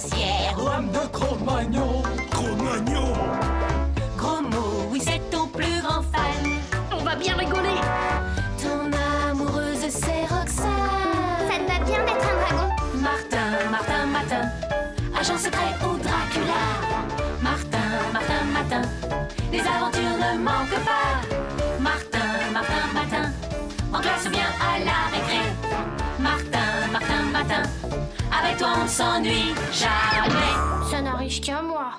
sorcière. Lame de Cro-Magnon. Cro-Magnon. Gros mot, oui, c'est ton plus grand fan. On va bien rigoler. Ton amoureuse, c'est Roxane. Ça te va bien d'être un dragon? Martin, Martin, Matin, agent secret ou Dracula. Martin, Martin, Matin, les aventures ne manquent pas. Martin, Martin, Matin, en classe ou bien à la récré. Martin, Martin, Matin, avec toi on ne s'ennuie jamais. Ça n'arrive qu'à moi.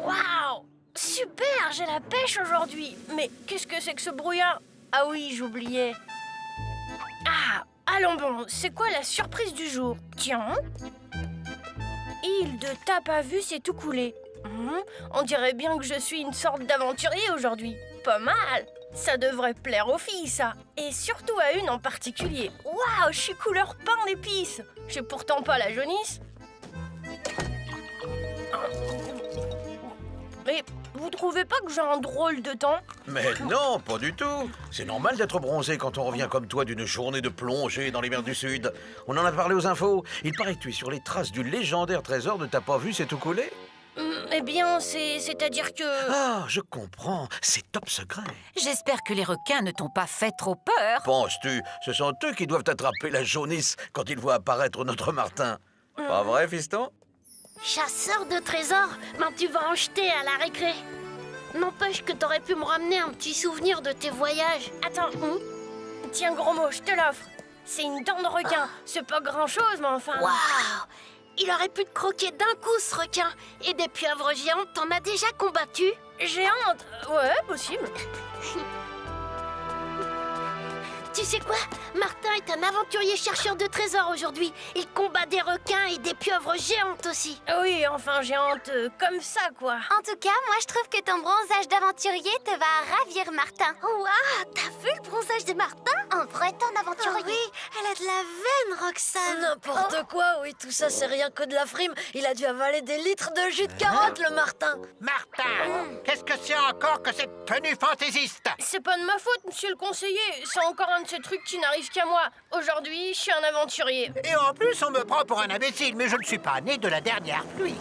Waouh! Super, j'ai la pêche aujourd'hui. Mais qu'est-ce que c'est que ce brouillard? Ah oui, j'oubliais. Ah, allons bon, c'est quoi la surprise du jour? Tiens. Île de tape à vue, c'est tout coulé. On dirait bien que je suis une sorte d'aventurier aujourd'hui. Pas mal. Ça devrait plaire aux filles, ça. Et surtout à une en particulier. Waouh, je suis couleur pain d'épices. J'ai pourtant pas la jaunisse. Mais vous trouvez pas que j'ai un drôle de temps? Mais non, pas du tout. C'est normal d'être bronzé quand on revient comme toi d'une journée de plongée dans les mers du Sud. On en a parlé aux infos. Il paraît que tu es sur les traces du légendaire trésor de T'as pas vu, c'est tout coulé. Eh bien, c'est-à-dire que... Ah, je comprends. C'est top secret. J'espère que les requins ne t'ont pas fait trop peur. Penses-tu, ce sont eux qui doivent attraper la jaunisse quand ils voient apparaître notre Martin. Pas vrai, fiston? Chasseur de trésors, ben tu vas en jeter à la récré. N'empêche que t'aurais pu me ramener un petit souvenir de tes voyages. Attends, tiens gros mot, je te l'offre. C'est une dent de requin. C'est pas grand-chose, mais enfin... Waouh! Il aurait pu te croquer d'un coup, ce requin. Et des pieuvres géantes, t'en as déjà combattu? Géantes? Ouais, possible. Tu sais quoi? Martin est un aventurier chercheur de trésors aujourd'hui. Il combat des requins et des pieuvres géantes aussi. Oui, enfin géantes comme ça, quoi. En tout cas, moi je trouve que ton bronzage d'aventurier te va ravir, Martin. Waouh, t'as vu le bronzage de Martin? Un vrai temps d'aventurier. Oui, elle a de la veine, Roxane. N'importe quoi, oui, tout ça c'est rien que de la frime. Il a dû avaler des litres de jus de carotte, le Martin. Martin, qu'est-ce que c'est encore que cette tenue fantaisiste? C'est pas de ma faute, monsieur le conseiller. C'est encore un de ces trucs qui n'arrivent qu'à moi. Aujourd'hui, je suis un aventurier. Et en plus, on me prend pour un imbécile, mais je ne suis pas né de la dernière pluie.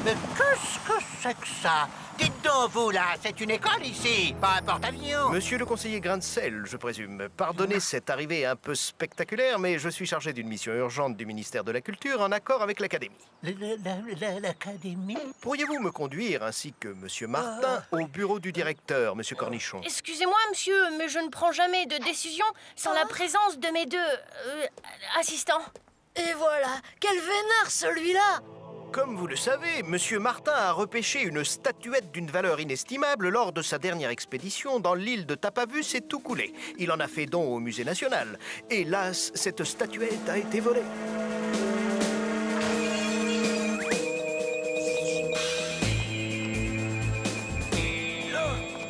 Mais qu'est-ce que c'est que ça? Dites donc, vous, là, c'est une école ici, pas un porte-avions. Monsieur le conseiller grain de sel, je présume. Pardonnez cette arrivée un peu spectaculaire, mais je suis chargé d'une mission urgente du ministère de la Culture en accord avec l'Académie. L'Académie? Pourriez-vous me conduire, ainsi que monsieur Martin, au bureau du directeur, monsieur Cornichon? Excusez-moi, monsieur, mais je ne prends jamais de décision sans la présence de mes deux assistants. Et voilà, quel vénard celui-là! Comme vous le savez, monsieur Martin a repêché une statuette d'une valeur inestimable lors de sa dernière expédition dans l'île de Tapavus et tout coulé. Il en a fait don au musée national. Hélas, cette statuette a été volée.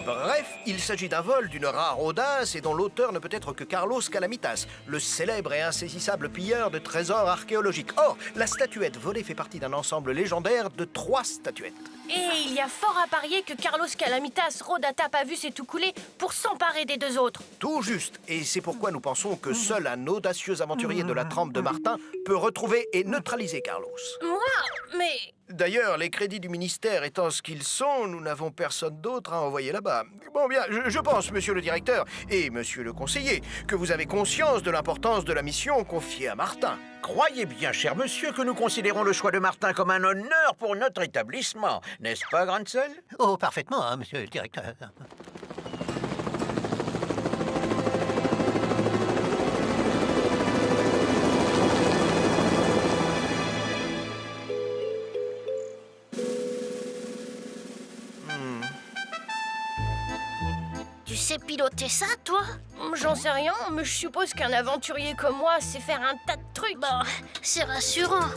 Bref, il s'agit d'un vol d'une rare audace et dont l'auteur ne peut être que Carlos Calamitas, le célèbre et insaisissable pilleur de trésors archéologiques. Or, la statuette volée fait partie d'un ensemble légendaire de 3 statuettes. Et il y a fort à parier que Carlos Calamitas rôde à Tapavus et tout coulé pour s'emparer des deux autres. Tout juste, et c'est pourquoi nous pensons que seul un audacieux aventurier de la trempe de Martin peut retrouver et neutraliser Carlos. Moi? Mais... D'ailleurs, les crédits du ministère étant ce qu'ils sont, nous n'avons personne d'autre à envoyer là-bas. Bon bien, je pense, monsieur le directeur et monsieur le conseiller, que vous avez conscience de l'importance de la mission confiée à Martin. Croyez bien, cher monsieur, que nous considérons le choix de Martin comme un honneur pour notre établissement. N'est-ce pas, grain de sel? Oh, parfaitement, hein, monsieur le directeur. Tu sais piloter ça, toi? J'en sais rien, mais je suppose qu'un aventurier comme moi sait faire un tas de trucs. Bon, c'est rassurant.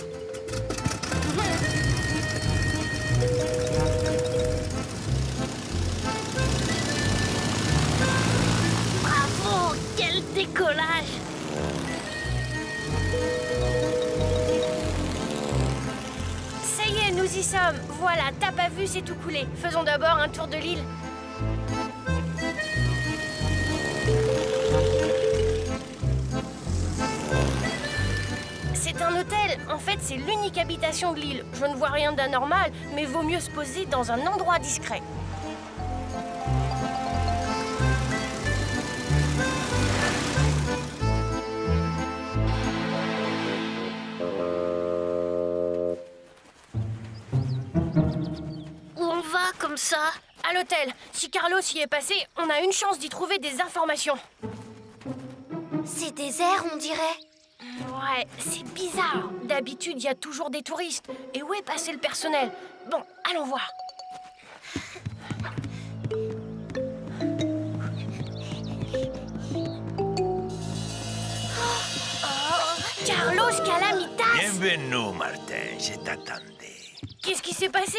Bravo, quel décollage! Ça y est, nous Nous y sommes. Voilà, t'as pas vu, c'est tout coulé. Faisons d'abord un tour de l'île. C'est un hôtel. En fait, c'est l'unique habitation de l'île. Je ne vois rien d'anormal, mais vaut mieux se poser dans un endroit discret. Où on va comme ça? À l'hôtel. Si Carlos y est passé, on a une chance d'y trouver des informations. C'est désert, on dirait. Ouais, c'est bizarre. D'habitude, il y a toujours des touristes. Et où est passé le personnel? Bon, allons voir. Oh, Carlos Calamitas! Bienvenue, Martin, je t'attendais. Qu'est-ce qui s'est passé?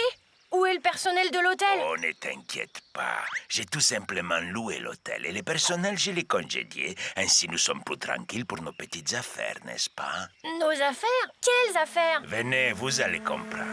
Où est le personnel de l'hôtel? Oh, ne t'inquiète pas. J'ai tout simplement loué l'hôtel et le personnel, je l'ai congédié. Ainsi, nous sommes plus tranquilles pour nos petites affaires, n'est-ce pas? Nos affaires? Quelles affaires? Venez, vous allez comprendre.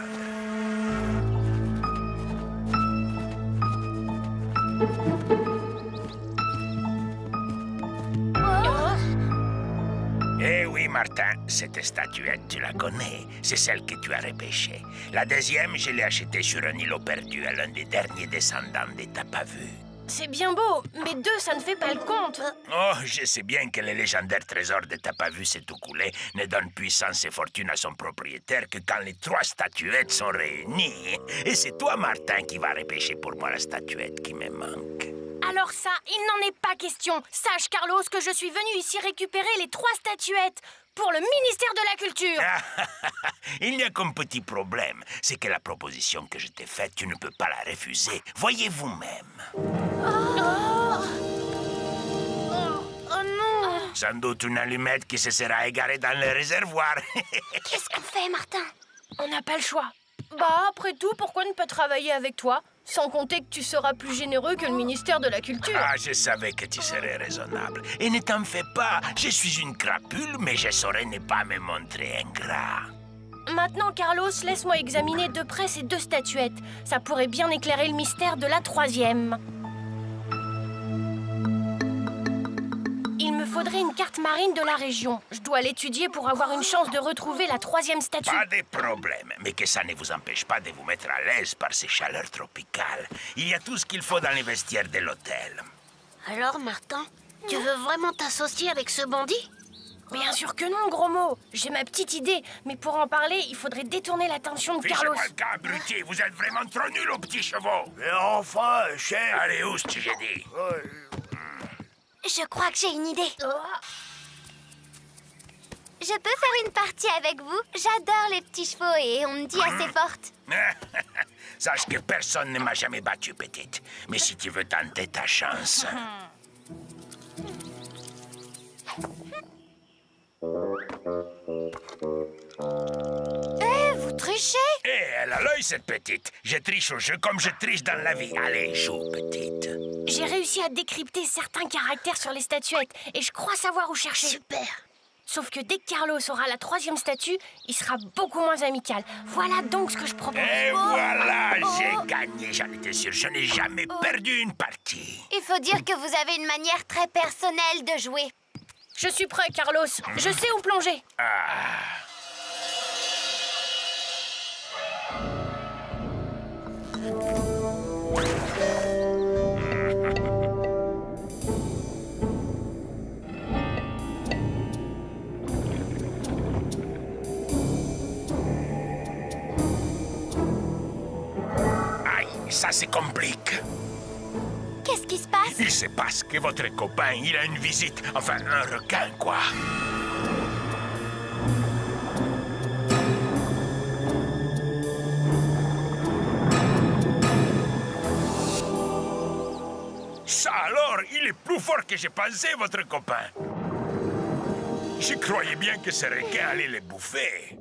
Eh oui, Martin, cette statuette, tu la connais. C'est celle que tu as repêchée. La deuxième, je l'ai achetée sur un îlot perdu à l'un des derniers descendants des Tapavu. C'est bien beau, mais deux, ça ne fait pas le compte. Oh, je sais bien que le légendaire trésor de Tapavu s'est tout coulé ne donne puissance et fortune à son propriétaire que quand les 3 statuettes sont réunies. Et c'est toi, Martin, qui vas repêcher pour moi la statuette qui me manque. Alors ça, il n'en est pas question. Sache, Carlos, que je suis venu ici récupérer les 3 statuettes pour le ministère de la Culture. Il n'y a qu'un petit problème. C'est que la proposition que je t'ai faite, tu ne peux pas la refuser. Voyez vous-même. Oh non! Sans doute une allumette qui se sera égarée dans le réservoir. Qu'est-ce qu'on fait, Martin? On n'a pas le choix. Bah, après tout, pourquoi ne pas travailler avec toi? Sans compter que tu seras plus généreux que le ministère de la Culture. Ah, je savais que tu serais raisonnable. Et ne t'en fais pas, je suis une crapule, mais je saurais ne pas me montrer ingrat. Maintenant, Carlos, laisse-moi examiner de près ces 2 statuettes. Ça pourrait bien éclairer le mystère de la 3e. Il me faudrait une carte marine de la région. Je dois l'étudier pour avoir une chance de retrouver la 3e statue. Pas de problème, mais que ça ne vous empêche pas de vous mettre à l'aise par ces chaleurs tropicales. Il y a tout ce qu'il faut dans les vestiaires de l'hôtel. Alors, Martin, tu veux vraiment t'associer avec ce bandit? Bien sûr que non, gros mot. J'ai ma petite idée, mais pour en parler, il faudrait détourner l'attention de Carlos. Fichez-moi le cas, abruti, vous êtes vraiment trop nuls aux petits chevaux. Mais enfin, chef. Allez, où j'ai dit? Je crois que j'ai une idée. Oh. Je peux faire une partie avec vous? J'adore les petits chevaux et on me dit assez forte. Sache que personne ne m'a jamais battu, petite. Mais si tu veux tenter ta chance... Vous trichez? Eh, elle a l'œil, cette petite. Je triche au jeu comme je triche dans la vie. Allez, joue, petite. J'ai réussi à décrypter certains caractères sur les statuettes et je crois savoir où chercher. Super. Sauf que dès que Carlos aura la 3e statue, il sera beaucoup moins amical. Voilà donc ce que je propose. Et voilà, j'ai gagné. J'en étais sûr, je n'ai jamais perdu une partie. Il faut dire que vous avez une manière très personnelle de jouer. Je suis prêt, Carlos. Je sais où plonger. Aïe, ça se complique. Qu'est-ce qui se passe? Il se passe que votre copain, il a une visite. Enfin, un requin, quoi. Ça alors, il est plus fort que j'ai pensé, votre copain. Je croyais bien que ce requin allait les bouffer.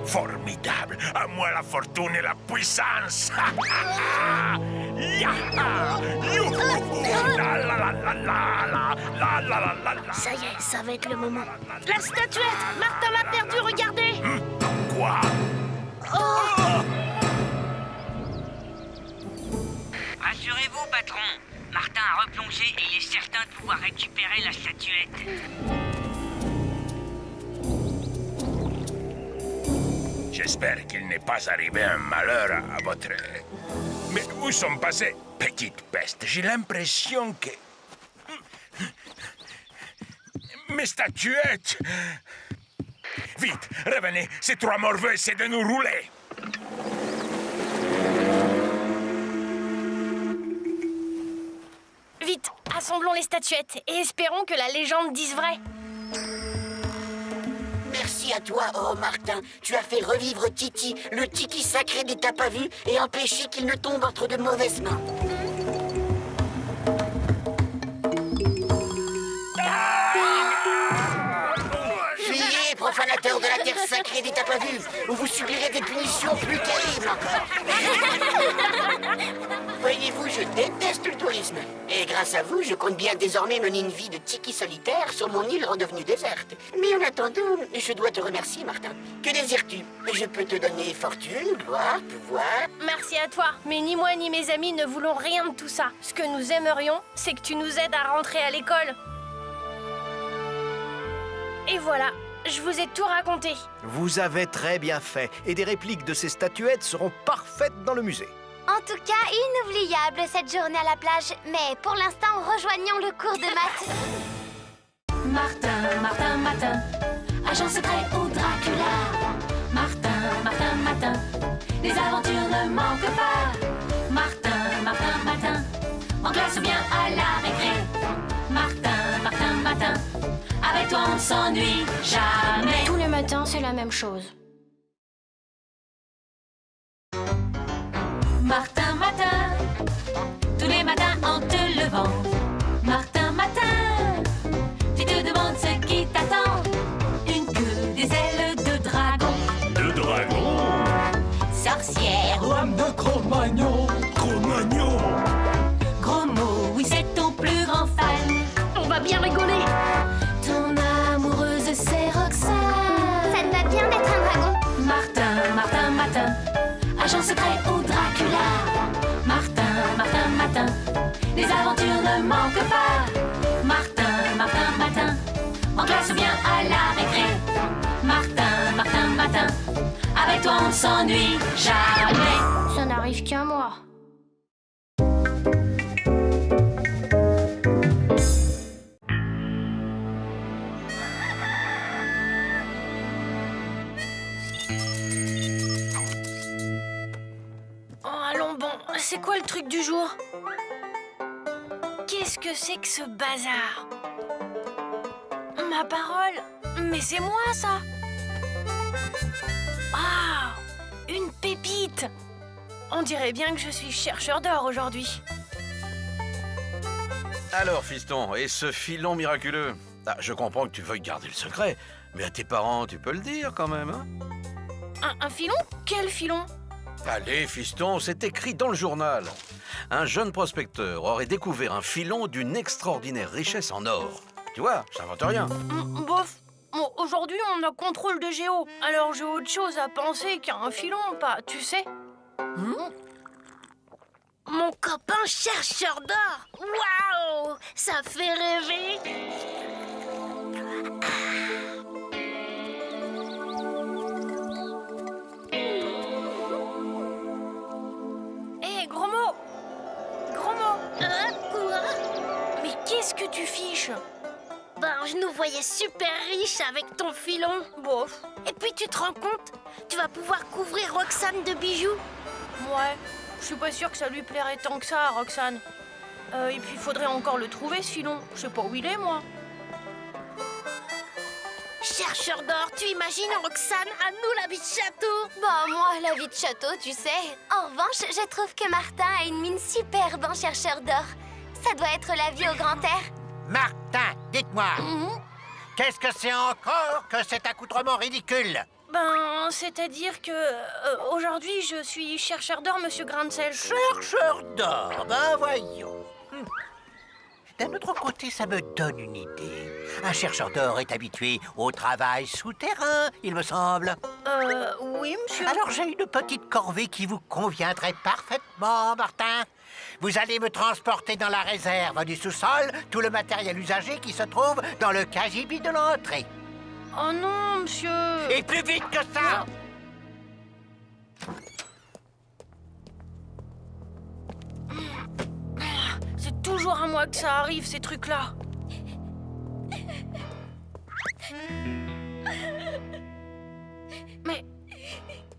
Formidable. À moi la fortune et la puissance. Yaha! Youhou! La la la la la la la la la la. Ça y est, ça va être le moment. La statuette! Martin l'a perdue, regardez! Quoi? Rassurez-vous, patron. Martin a replongé et il est certain de pouvoir récupérer la statuette. J'espère qu'il n'est pas arrivé un malheur à votre... Mais où sont passés? Petite peste, j'ai l'impression que... Mes statuettes! Vite, revenez, ces trois morveux essaient de nous rouler. Vite, assemblons les statuettes et espérons que la légende dise vrai. Merci à toi, oh Martin. Tu as fait revivre Titi, le Tiki sacré des t'as pas vu, et empêché qu'il ne tombe entre de mauvaises mains. Fuyez, profanateurs de la terre sacrée des t'as pas vu, ou vous subirez des punitions plus terribles encore. Voyez-vous, je déteste le tourisme. Et grâce à vous, je compte bien désormais mener une vie de tiki solitaire sur mon île redevenue déserte. Mais en attendant, je dois te remercier, Martin. Que désires-tu? Je peux te donner fortune, gloire, pouvoir... Merci à toi, mais ni moi ni mes amis ne voulons rien de tout ça. Ce que nous aimerions, c'est que tu nous aides à rentrer à l'école. Et voilà, je vous ai tout raconté. Vous avez très bien fait, et des répliques de ces statuettes seront parfaites dans le musée. En tout cas, inoubliable cette journée à la plage. Mais pour l'instant, rejoignons le cours de maths. Martin, Martin, Martin, agent secret au Dracula. Martin, Martin, Martin, les aventures ne manquent pas. Martin, Martin, Martin, en classe ou bien à la récré. Martin, Martin, Martin, avec toi on ne s'ennuie jamais. Tous les matins, c'est la même chose. Martin, Martin, tous les matins en te levant. Martin, Martin, tu te demandes ce qui t'attend. Une queue, des ailes de dragon. De dragon? Sorcière, Lame de Cro-Magnon. Cro-Magnon? gros mot, oui c'est ton plus grand fan. On va bien rigoler. Ton amoureuse c'est Roxane. Ça te va bien d'être un dragon. Martin, Martin, Martin, agent secret au Dracula. Martin, Martin, Martin, les aventures ne manquent pas. Martin, Martin, Martin, en classe ou bien à la récré. Martin, Martin, Martin, avec toi on ne s'ennuie jamais. Ça n'arrive qu'à moi. Oh, allons bon, c'est quoi le truc du jour? Qu'est-ce que c'est que ce bazar? Ma parole? Mais c'est moi, ça! Ah! Une pépite! On dirait bien que je suis chercheur d'or aujourd'hui. Alors, fiston, et ce filon miraculeux? Ah, je comprends que tu veuilles garder le secret, mais à tes parents, tu peux le dire quand même, hein? Un filon? Quel filon? Allez, fiston, c'est écrit dans le journal. Un jeune prospecteur aurait découvert un filon d'une extraordinaire richesse en or. Tu vois, j'invente rien. Bof. Bon, aujourd'hui, on a contrôle de géo. Alors j'ai autre chose à penser qu'à un filon, pas, tu sais. Mon copain chercheur d'or. Waouh! Ça fait rêver. Hé, gros mot! Gros mot! Quoi? Mais qu'est-ce que tu fiches? Ben, je nous voyais super riches avec ton filon. Bof. Et puis, tu te rends compte? Tu vas pouvoir couvrir Roxane de bijoux. Ouais, je suis pas sûre que ça lui plairait tant que ça à Roxane. Et puis, il faudrait encore le trouver, ce filon. Je sais pas où il est, moi. Chercheur d'or, tu imagines Roxane, à nous la vie de château? Bon, moi, la vie de château, tu sais. En revanche, je trouve que Martin a une mine superbe en chercheur d'or. Ça doit être la vie au grand air. Martin, dites-moi, qu'est-ce que c'est encore que cet accoutrement ridicule? Ben, c'est-à-dire que aujourd'hui, je suis chercheur d'or, monsieur Grain de sel. Chercheur d'or, ben voyons. D'un autre côté, ça me donne une idée. Un chercheur d'or est habitué au travail souterrain, il me semble. Oui, monsieur. Alors j'ai une petite corvée qui vous conviendrait parfaitement, Martin. Vous allez me transporter dans la réserve du sous-sol tout le matériel usagé qui se trouve dans le cagibi de l'entrée. Oh non, monsieur. Et plus vite que ça! C'est toujours à moi que ça arrive, ces trucs-là. Mais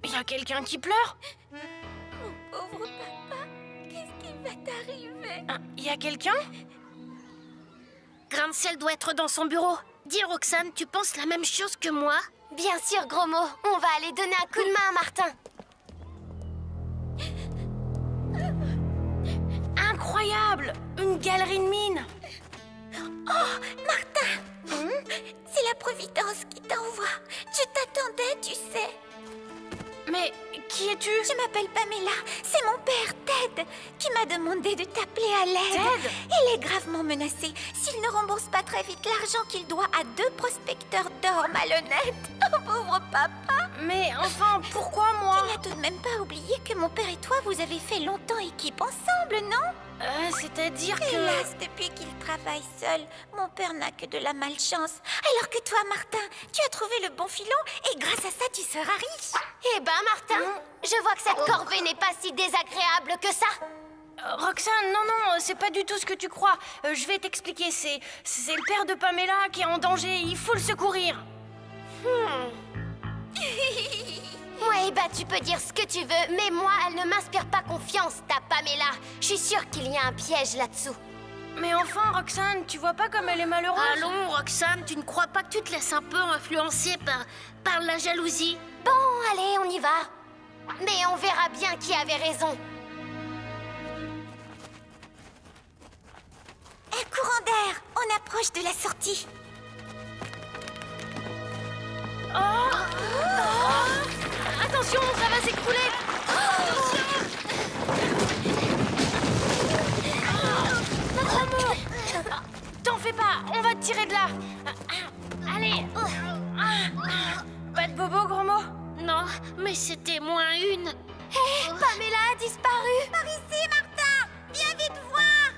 il y a quelqu'un qui pleure. Pauvre papa, qu'est-ce qui va t'arriver? Il y a quelqu'un? Grain de sel doit être dans son bureau. Dis, Roxane, tu penses la même chose que moi? Bien sûr, gros mot. On va aller donner un coup de main à Martin. Incroyable! Une galerie de mines. Oh, Martin! C'est la Providence qui t'envoie. Je t'attendais, tu sais. Mais qui es-tu? Je m'appelle Pamela. C'est mon père, Ted, qui m'a demandé de t'appeler à l'aide. Ted? Il est gravement menacé s'il ne rembourse pas très vite l'argent qu'il doit à 2 prospecteurs d'or malhonnêtes. Oh, pauvre papa! Mais enfin, pourquoi moi? Tu n'as tout de même pas oublié que mon père et toi, vous avez fait longtemps équipe ensemble, non? C'est-à-dire que... Hélas, depuis qu'il travaille seul, mon père n'a que de la malchance. Alors que toi, Martin, tu as trouvé le bon filon et grâce à ça, tu seras riche. Eh ben, Martin, je vois que cette corvée n'est pas si désagréable que ça. Roxane, non, c'est pas du tout ce que tu crois. Je vais t'expliquer, c'est le père de Pamela qui est en danger, il faut le secourir. Ouais, bah tu peux dire ce que tu veux, mais moi, elle ne m'inspire pas confiance, ta Pamela. Je suis sûre qu'il y a un piège là-dessous. Mais enfin, Roxane, tu vois pas comme elle est malheureuse? Allons, Roxane, tu ne crois pas que tu te laisses un peu influencer par la jalousie? Bon, allez, on y va. Mais on verra bien qui avait raison. Un courant d'air, on approche de la sortie. Attention, ça va s'écrouler. T'en fais pas, on va te tirer de là. Allez. Pas de bobo, gros mot? Non, mais c'était moins une. Hé, Pamela a disparu. Par ici, Martin. Viens vite voir.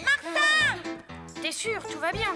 Martin. T'es sûr, tout va bien?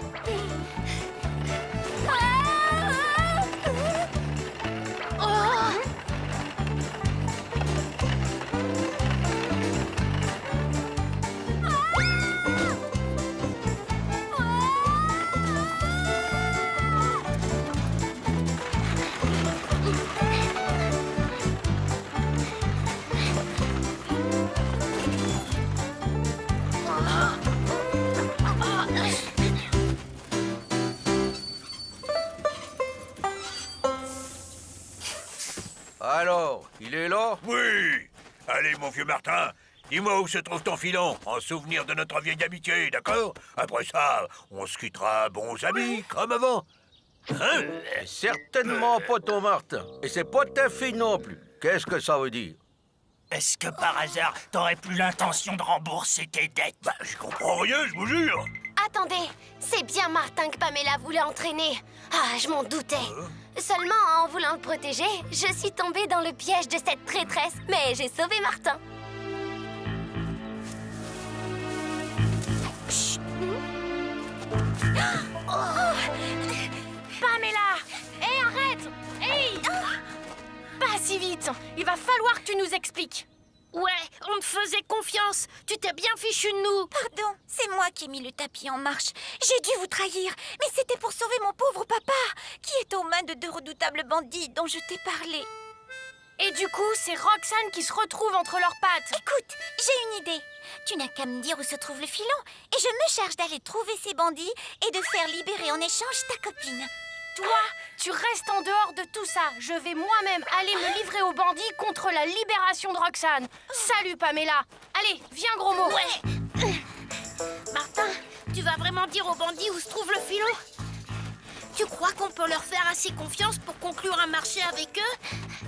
Alors, il est là? Oui. Allez, mon vieux Martin, dis-moi où se trouve ton filon, en souvenir de notre vieille amitié, d'accord? Après ça, on se quittera bons amis, comme avant. Hein? Certainement pas ton Martin. Et c'est pas ta fille non plus. Qu'est-ce que ça veut dire? Est-ce que par hasard, t'aurais plus l'intention de rembourser tes dettes? Bah, je comprends rien, je vous jure. Attendez, c'est bien Martin que Pamela voulait entraîner. Ah, je m'en doutais. Seulement, en voulant le protéger, je suis tombée dans le piège de cette traîtresse. Mais j'ai sauvé Martin. Chut. Pamela! Hé, arrête! Hey! Pas si vite! Il va falloir que tu nous expliques. Ouais, on te faisait confiance. Tu t'es bien fichu de nous. Pardon, c'est moi qui ai mis le tapis en marche. J'ai dû vous trahir, mais c'était pour sauver mon pauvre papa, qui est aux mains de 2 redoutables bandits dont je t'ai parlé. Et du coup, c'est Roxane qui se retrouve entre leurs pattes. Écoute, j'ai une idée. Tu n'as qu'à me dire où se trouve le filon, et je me charge d'aller trouver ces bandits et de faire libérer en échange ta copine. Toi, tu restes en dehors de tout ça. Je vais moi-même aller me livrer aux bandits contre la libération de Roxane. Salut, Pamela. Allez, viens, gros mot. Ouais. Martin, tu vas vraiment dire aux bandits où se trouve le filon? Tu crois qu'on peut leur faire assez confiance pour conclure un marché avec eux?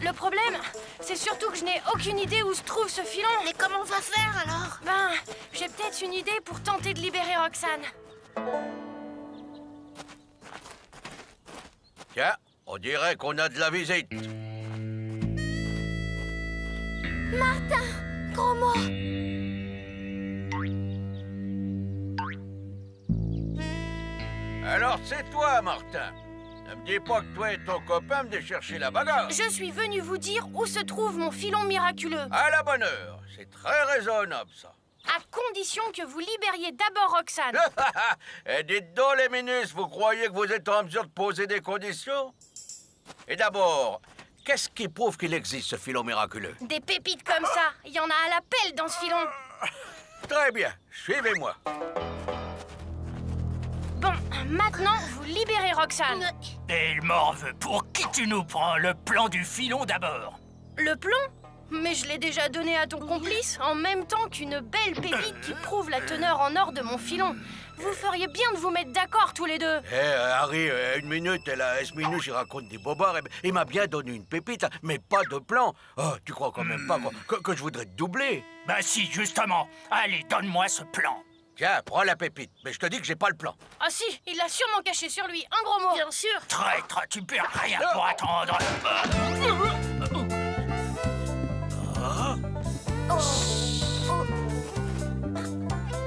Le problème, c'est surtout que je n'ai aucune idée où se trouve ce filon. Mais comment on va faire alors? Ben, j'ai peut-être une idée pour tenter de libérer Roxane. Tiens, on dirait qu'on a de la visite. Martin, gros mot. Alors c'est toi, Martin. Ne me dis pas que toi et ton copain venaient chercher la bagarre. Je suis venu vous dire où se trouve mon filon miraculeux. À la bonne heure. C'est très raisonnable, ça. À condition que vous libériez d'abord Roxane. Et dites donc, les ministres, vous croyez que vous êtes en mesure de poser des conditions? Et d'abord, qu'est-ce qui prouve qu'il existe, ce filon miraculeux? Des pépites comme ça, il y en a à la pelle dans ce filon. Très bien, suivez-moi. Bon, maintenant, vous libérez Roxane. Et il m'en veut. Pour qui tu nous prends? Le plan du filon d'abord. Le plan? Mais je l'ai déjà donné à ton complice, en même temps qu'une belle pépite qui prouve la teneur en or de mon filon. Vous feriez bien de vous mettre d'accord tous les deux. Harry, une minute, minute, j'y raconte des bobards. Il m'a bien donné une pépite, mais pas de plan. Oh, tu crois quand même pas que je voudrais te doubler? Bah si, justement. Allez, donne-moi ce plan. Tiens, prends la pépite, mais je te dis que j'ai pas le plan. Ah si, il l'a sûrement caché sur lui, un gros mot. Bien sûr. Traître, tu perds rien pour attendre.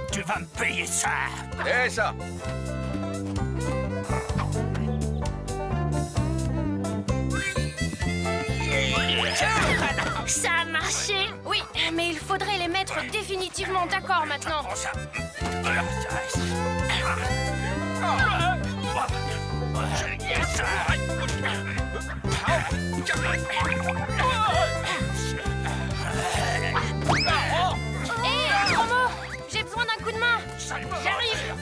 Tu vas me payer ça. C'est ça. Ça a marché. Oui, mais il faudrait les mettre définitivement d'accord maintenant. Prends ça. Hé, gros mot, j'ai besoin d'un coup de main. J'arrive.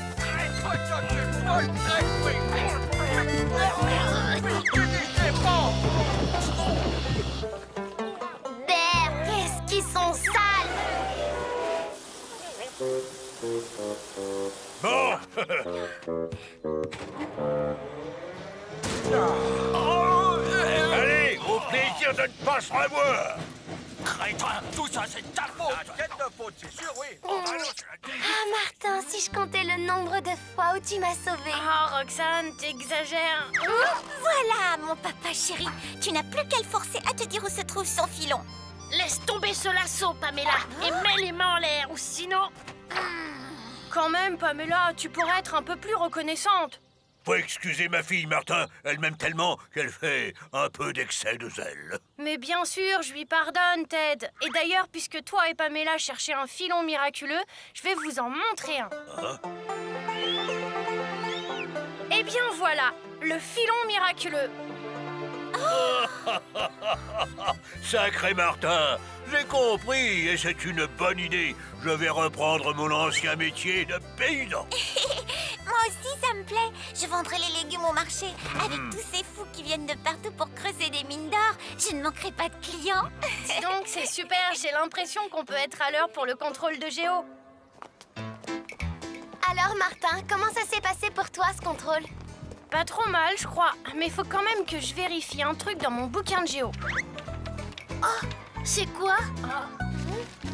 Berre, qu'est-ce qu'ils sont sales. Bon. Allez, au plaisir de ne pas se revoir. Crétin, tout ça c'est ta faute. Tête de faute, c'est sûr, oui. Ah, Martin, si je comptais le nombre de fois où tu m'as sauvé. Oh, Roxane, t'exagères. Voilà, mon papa chéri. Tu n'as plus qu'à le forcer à te dire où se trouve son filon. Laisse tomber ce lasso, Pamela, et mets les mains en l'air, ou sinon... Quand même, Pamela, tu pourrais être un peu plus reconnaissante. Faut excuser ma fille, Martin. Elle m'aime tellement qu'elle fait un peu d'excès de zèle. Mais bien sûr, je lui pardonne, Ted. Et d'ailleurs, puisque toi et Pamela cherchez un filon miraculeux, je vais vous en montrer un. Eh bien voilà, le filon miraculeux. Sacré Martin, j'ai compris et c'est une bonne idée. Je vais reprendre mon ancien métier de paysan. Moi aussi, ça me plaît. Je vendrai les légumes au marché. Avec tous ces fous qui viennent de partout pour creuser des mines d'or, je ne manquerai pas de clients. Dis donc, c'est super. J'ai l'impression qu'on peut être à l'heure pour le contrôle de Géo. Alors, Martin, comment ça s'est passé pour toi, ce contrôle? Pas trop mal, je crois. Mais il faut quand même que je vérifie un truc dans mon bouquin de Géo. Oh, c'est quoi?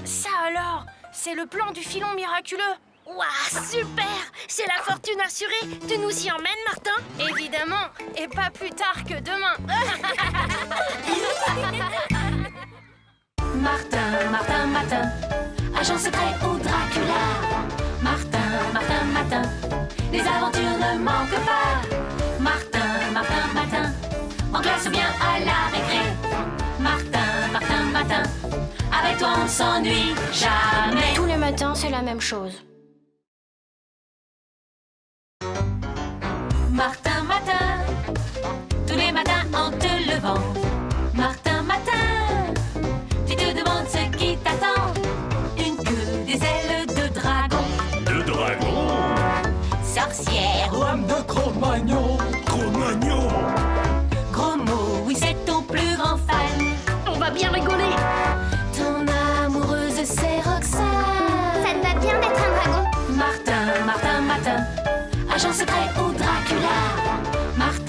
Ça alors, c'est le plan du filon miraculeux. Ouah, super! C'est la fortune assurée. Tu nous y emmènes, Martin? Évidemment, et pas plus tard que demain. Martin, Martin, Martin, agent secret ou Dracula. Martin, Martin, Martin, les aventures ne manquent pas. Martin, Martin, Martin, en classe ou bien à la récré. Martin, Martin, Martin, avec toi on s'ennuie jamais. Tous les matins, c'est la même chose. Martin, Martin, tous les matins en te levant. Martin, Martin, tu te demandes ce qui t'attend. Une queue, des ailes de dragon. De dragon? Sorcière, Lame de Cro-Magnon. Cro-Magnon? gros mot, oui c'est ton plus grand fan. On va bien rigoler. Ton amoureuse c'est Roxane. Ça te va bien d'être un dragon? Martin, Martin, Martin, agent secret ou Dracula. Martin,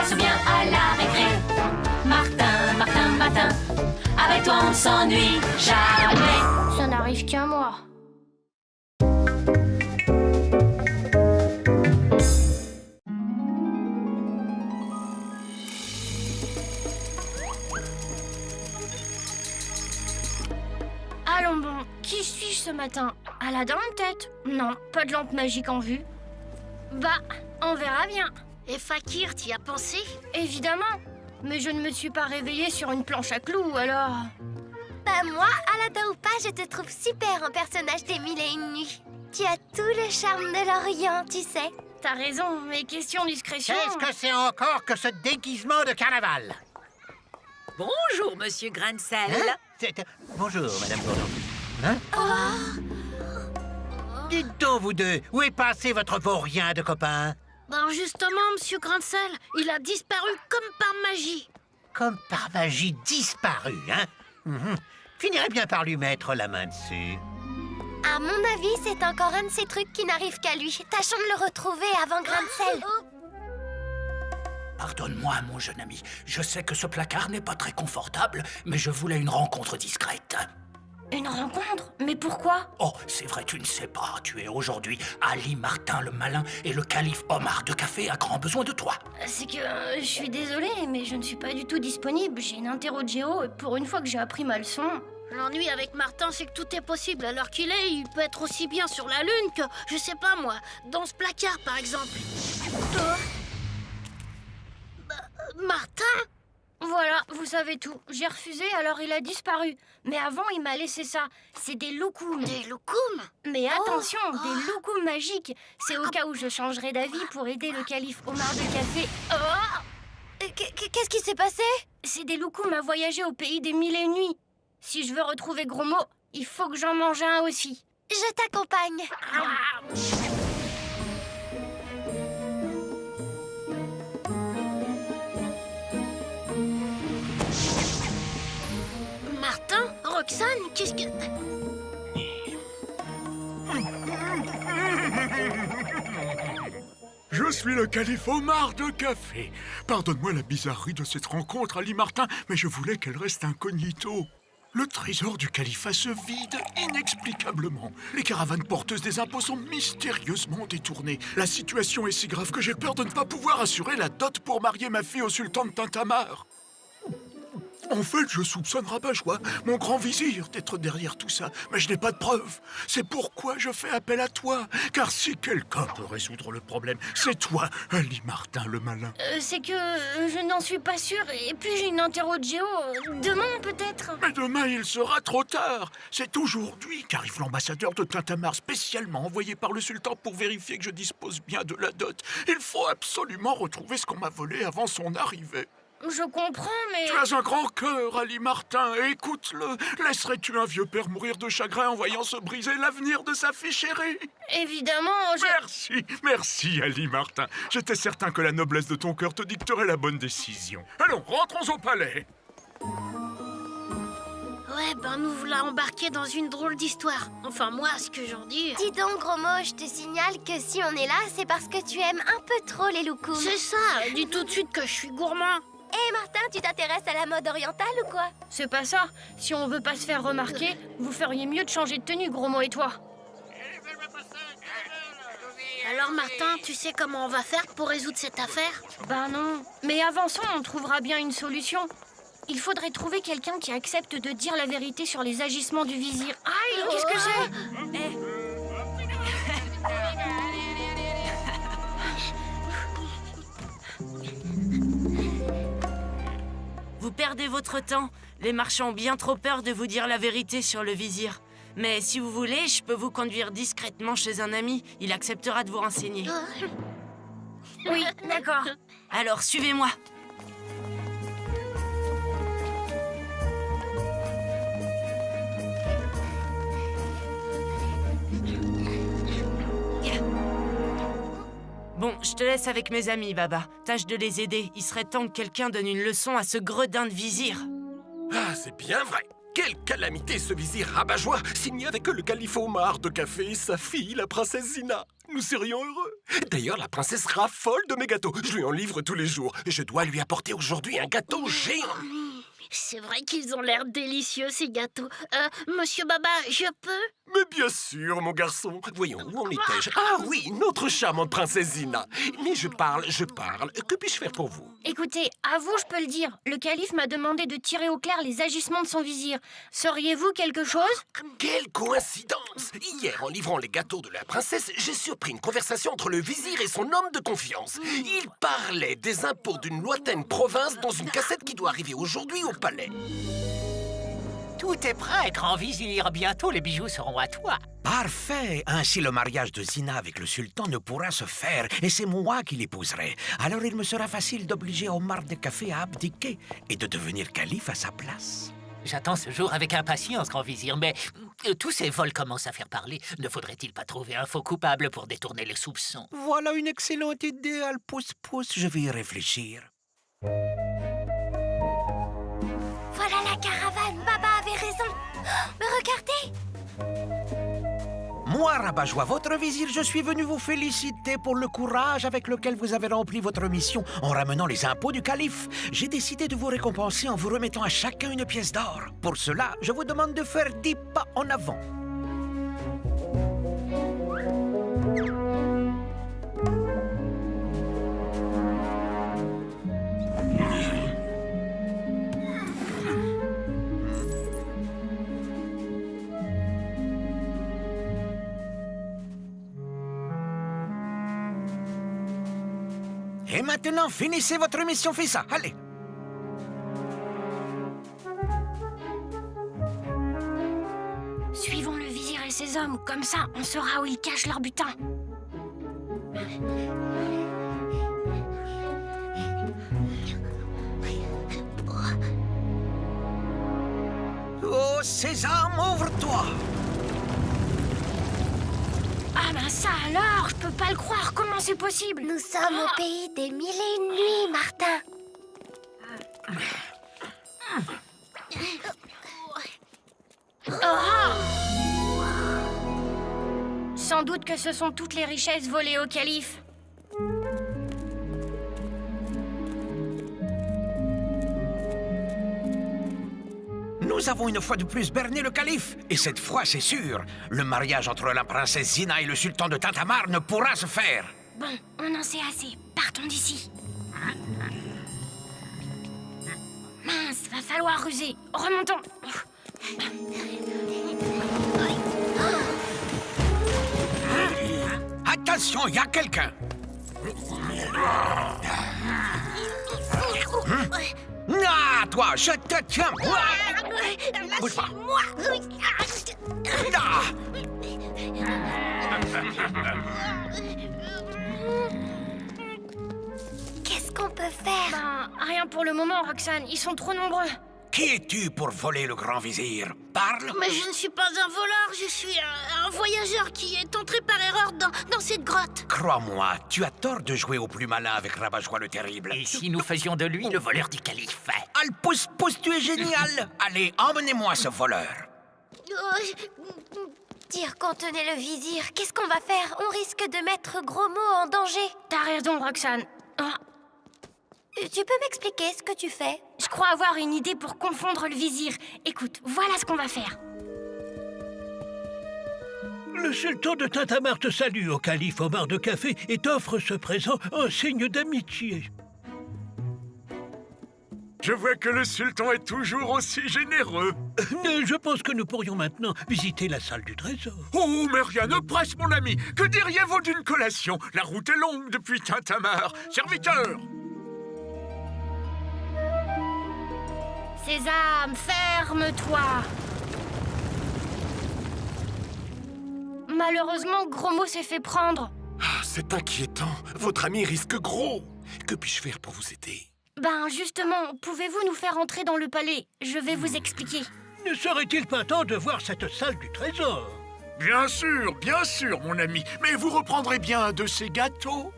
passe bien à la récré. Martin, Martin, Martin, avec toi on ne s'ennuie jamais. Ça n'arrive qu'à moi. Allons bon, qui suis-je ce matin? Aladdin peut-être? Non, pas de lampe magique en vue. Bah, on verra bien. Et Fakir, t'y as pensé? Évidemment. Mais je ne me suis pas réveillée sur une planche à clous, alors... Bah moi, Aladdin ou pas, je te trouve super en personnage des Mille et une nuits. Tu as tout le charme de l'Orient, tu sais. T'as raison, mais question discrétion... Qu'est-ce que c'est encore que ce déguisement de carnaval? Bonjour, monsieur Grain de sel. Bonjour, Madame Bourdon. Hein? Dites donc, vous deux, où est passé votre vaurien de copain? Ben justement, monsieur Grain de sel, il a disparu comme par magie. Comme par magie disparu, hein? Finirait bien par lui mettre la main dessus. À mon avis, c'est encore un de ces trucs qui n'arrivent qu'à lui. Tâchons de le retrouver avant Grain de sel. Pardonne-moi, mon jeune ami. Je sais que ce placard n'est pas très confortable, mais je voulais une rencontre discrète. Une rencontre? Mais pourquoi? Oh, c'est vrai, tu ne sais pas. Tu es aujourd'hui Ali Martin le Malin et le calife Omar de Café a grand besoin de toi. C'est que je suis désolée, mais je ne suis pas du tout disponible. J'ai une interro de géo et pour une fois que j'ai appris ma leçon... L'ennui avec Martin, c'est que tout est possible. À l'heure qu'il est, il peut être aussi bien sur la Lune que, je sais pas moi, dans ce placard par exemple. Martin? Voilà, vous savez tout. J'ai refusé, alors il a disparu. Mais avant, il m'a laissé ça. C'est des loukoums. Des loukoums? Mais attention, des loukoums magiques. C'est au cas où je changerais d'avis pour aider le calife Omar de Café. Qu'est-ce qui s'est passé? C'est des loukoums à voyager au pays des Mille et une nuits. Si je veux retrouver Gros Mot, il faut que j'en mange un aussi. Je t'accompagne. Martin? Roxane? Qu'est-ce que... Je suis le calife Omar de Café. Pardonne-moi la bizarrerie de cette rencontre, Ali Martin, mais je voulais qu'elle reste incognito. Le trésor du califat se vide inexplicablement. Les caravanes porteuses des impôts sont mystérieusement détournées. La situation est si grave que j'ai peur de ne pas pouvoir assurer la dot pour marier ma fille au sultan de Tintamarre. En fait, je soupçonne Rabat-Joie, mon grand vizir, d'être derrière tout ça, mais je n'ai pas de preuves. C'est pourquoi je fais appel à toi, car si quelqu'un peut résoudre le problème, c'est toi, Ali Martin le Malin. C'est que je n'en suis pas sûre, et puis j'ai une interro de géo. Demain, peut-être. Mais demain, il sera trop tard. C'est aujourd'hui qu'arrive l'ambassadeur de Tintamarre spécialement envoyé par le sultan pour vérifier que je dispose bien de la dot. Il faut absolument retrouver ce qu'on m'a volé avant son arrivée. Je comprends, mais... Tu as un grand cœur, Ali Martin, écoute-le. Laisserais-tu un vieux père mourir de chagrin en voyant se briser l'avenir de sa fille chérie? Évidemment, Merci, Ali Martin. J'étais certain que la noblesse de ton cœur te dicterait la bonne décision. Allons, rentrons au palais. Ouais, ben nous voilà embarqués dans une drôle d'histoire. Enfin, moi, ce que j'en dis... Dis donc, Gros Mot, je te signale que si on est là, c'est parce que tu aimes un peu trop les loukoums. C'est ça, dis tout de suite que je suis gourmand. Hé, Martin, tu t'intéresses à la mode orientale ou quoi? C'est pas ça. Si on veut pas se faire remarquer, vous feriez mieux de changer de tenue, Gros Mot et toi. Alors, Martin, tu sais comment on va faire pour résoudre cette affaire? Ben non. Mais avançons, on trouvera bien une solution. Il faudrait trouver quelqu'un qui accepte de dire la vérité sur les agissements du vizir. Aïe, qu'est-ce que c'est? Vous perdez votre temps. Les marchands ont bien trop peur de vous dire la vérité sur le vizir. Mais si vous voulez, je peux vous conduire discrètement chez un ami. Il acceptera de vous renseigner. Oui, d'accord. Alors, suivez-moi. Bon, je te laisse avec mes amis, Baba. Tâche de les aider. Il serait temps que quelqu'un donne une leçon à ce gredin de vizir. Ah, c'est bien vrai. Quelle calamité ce vizir rabat-joie s'il n'y avait que le calife Omar de Café et sa fille, la princesse Zina. nous serions heureux. D'ailleurs, la princesse raffole de mes gâteaux. Je lui en livre tous les jours. Je dois lui apporter aujourd'hui un gâteau géant. C'est vrai qu'ils ont l'air délicieux, ces gâteaux. Monsieur Baba, je peux? Mais bien sûr, mon garçon. Voyons, où en étais-je? Ah oui, notre charmante princesse Zina. Mais je parle. Que puis-je faire pour vous? Écoutez, à vous, je peux le dire. Le calife m'a demandé de tirer au clair les agissements de son vizir. Sauriez-vous quelque chose? Quelle coïncidence! Hier, en livrant les gâteaux de la princesse, j'ai surpris une conversation entre le vizir et son homme de confiance. Il parlait des impôts d'une lointaine province dans une cassette qui doit arriver aujourd'hui au palais. Tout est prêt, grand vizir. Bientôt, les bijoux seront à toi. Parfait. Ainsi, le mariage de Zina avec le sultan ne pourra se faire, et c'est moi qui l'épouserai. Alors, il me sera facile d'obliger Omar de Café à abdiquer et de devenir calife à sa place. J'attends ce jour avec impatience, grand vizir, mais tous ces vols commencent à faire parler. Ne faudrait-il pas trouver un faux coupable pour détourner les soupçons? Voilà une excellente idée, Al-Pousse-Pousse. Je vais y réfléchir. Voilà la caravane, Baba avait raison. Mais regardez! Moi, Rabat-Joie, votre vizir, je suis venu vous féliciter pour le courage avec lequel vous avez rempli votre mission en ramenant les impôts du calife. J'ai décidé de vous récompenser en vous remettant à chacun une pièce d'or. Pour cela, je vous demande de faire 10 pas en avant. Et maintenant, finissez votre mission, Fissa. Allez. Suivons le vizir et ses hommes. Comme ça, on saura où ils cachent leur butin. Oh, Sésame, ouvre-toi. Ah ben ça alors, je peux pas le croire, comment c'est possible? Nous sommes au pays des mille et une nuits, Martin. Sans doute que ce sont toutes les richesses volées au calife. Nous avons une fois de plus berné le calife. Et cette fois, c'est sûr, le mariage entre la princesse Zina et le sultan de Tintamarre ne pourra se faire. Bon, on en sait assez. Partons d'ici. Mince, va falloir ruser. Remontons. Attention, il y a quelqu'un. Ah, toi, je te tiens. Bouge pas. Ah. Qu'est-ce qu'on peut faire? Ben, rien pour le moment, Roxane. Ils sont trop nombreux. Qui es-tu pour voler le grand vizir? Parle. Mais je ne suis pas un voleur, je suis un voyageur qui est entré par erreur dans cette grotte. Crois-moi, tu as tort de jouer au plus malin avec Rabat-Joie le Terrible. Et si nous faisions de lui le voleur du calife? Al-Pousse-Pousse, tu es génial. Allez, emmenez-moi ce voleur. Dire qu'on tenait le vizir, qu'est-ce qu'on va faire? On risque de mettre Gros Mot en danger. T'as raison, Roxane. Tu peux m'expliquer ce que tu fais? Je crois avoir une idée pour confondre le vizir. Écoute, voilà ce qu'on va faire. Le sultan de Tintamarre te salue au calife Omar de Café et t'offre ce présent en signe d'amitié. Je vois que le sultan est toujours aussi généreux. Je pense que nous pourrions maintenant visiter la salle du trésor. Oh, mais rien ne presse, mon ami. Que diriez-vous d'une collation? La route est longue depuis Tintamarre. Serviteur! Sésame, ferme-toi. Malheureusement, Gros Mot s'est fait prendre. Ah, c'est inquiétant. Votre ami risque gros. Que puis-je faire pour vous aider? Ben, justement, pouvez-vous nous faire entrer dans le palais? Je vais vous expliquer. Ne serait-il pas temps de voir cette salle du trésor? Bien sûr, mon ami. Mais vous reprendrez bien un de ces gâteaux?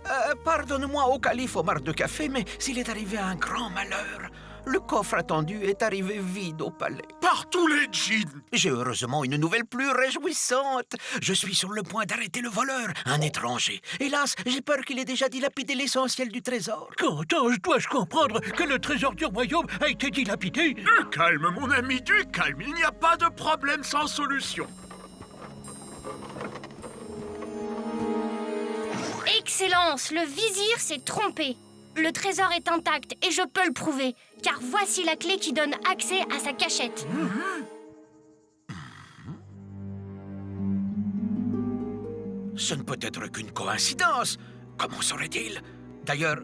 Pardonne-moi, au calife Omar de Café, mais s'il est arrivé un grand malheur, le coffre attendu est arrivé vide au palais. Par tous les djinns! J'ai heureusement une nouvelle plus réjouissante. Je suis sur le point d'arrêter le voleur, un étranger. Hélas, j'ai peur qu'il ait déjà dilapidé l'essentiel du trésor. Quand dois-je comprendre que le trésor du royaume a été dilapidé? Du calme, mon ami, du calme. Il n'y a pas de problème sans solution. Excellence, le vizir s'est trompé. Le trésor est intact et je peux le prouver, car voici la clé qui donne accès à sa cachette. Ce ne peut être qu'une coïncidence. Comment saurait-il? D'ailleurs,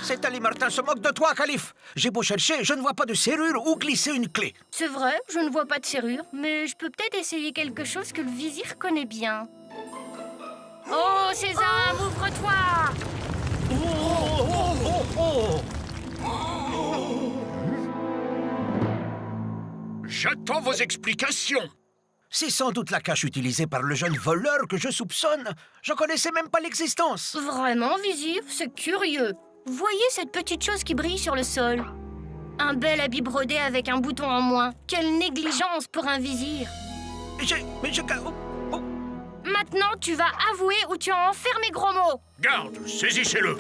cet Ali Martin se moque de toi, calife. J'ai beau chercher, je ne vois pas de serrure où glisser une clé. C'est vrai, je ne vois pas de serrure, mais je peux peut-être essayer quelque chose que le vizir connaît bien. Oh, Sésame, ouvre-toi! J'attends vos explications. C'est sans doute la cache utilisée par le jeune voleur que je soupçonne. Je connaissais même pas l'existence. Vraiment, vizir, c'est curieux. Voyez cette petite chose qui brille sur le sol? Un bel habit brodé avec un bouton en moins. Quelle négligence pour un vizir! Maintenant, tu vas avouer ou tu as enfermé gros mots. Garde, saisissez-le.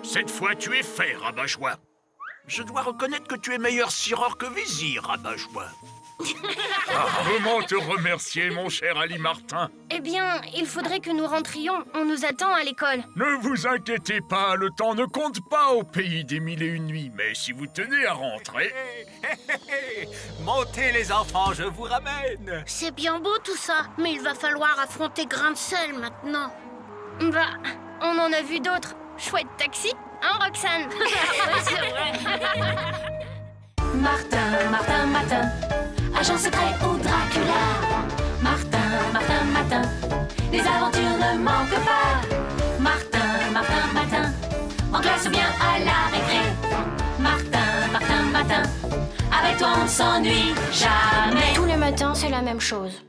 Cette fois, tu es fait, rabat-joie. Je dois reconnaître que tu es meilleur sireur que vizir, rabat-joie. Comment te remercier, mon cher Ali Martin? Eh bien, il faudrait que nous rentrions. On nous attend à l'école. Ne vous inquiétez pas, le temps ne compte pas au pays des 1001 nuits. Mais si vous tenez à rentrer... Montez les enfants, je vous ramène. C'est bien beau tout ça, mais il va falloir affronter Grain de sel maintenant. Bah, on en a vu d'autres. Chouette taxi, hein, Roxane? Oui, c'est vrai. Martin, Martin, Martin, agent secret ou Dracula. Martin, Martin, Martin, les aventures ne manquent pas. Martin, Martin, Martin, en classe ou bien à la récré. Martin, Martin, Martin, avec toi on ne s'ennuie jamais. Tous les matins, c'est la même chose.